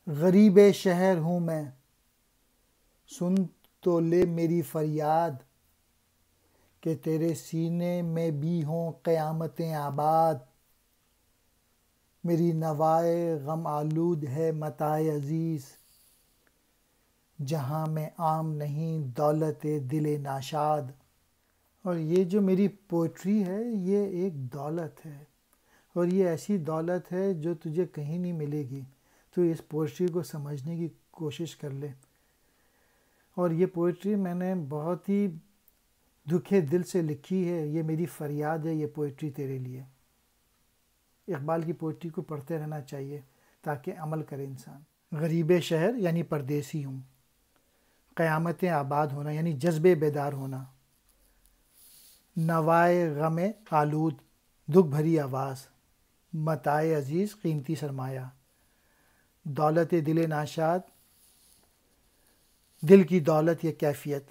غریب شہر ہوں میں، سن تو لے میری فریاد، کہ تیرے سینے میں بھی ہوں قیامتیں آباد۔ میری نوائے غم آلود ہے متاع عزیز، جہاں میں عام نہیں دولت دل ناشاد۔ اور یہ جو میری پوئٹری ہے یہ ایک دولت ہے، اور یہ ایسی دولت ہے جو تجھے کہیں نہیں ملے گی۔ تو اس پوئٹری کو سمجھنے کی کوشش کر لے۔ اور یہ پوئٹری میں نے بہت ہی دکھے دل سے لکھی ہے، یہ میری فریاد ہے یہ پوئٹری تیرے لیے۔ اقبال کی پوئٹری کو پڑھتے رہنا چاہیے تاکہ عمل کرے انسان۔ غریب شہر یعنی پردیسی ہوں، قیامتیں آباد ہونا یعنی جذبے بیدار ہونا، نوائے غم آلود دکھ بھری آواز، متاع عزیز قیمتی سرمایہ، دولت دل ناشاد دل کی دولت یا کیفیت،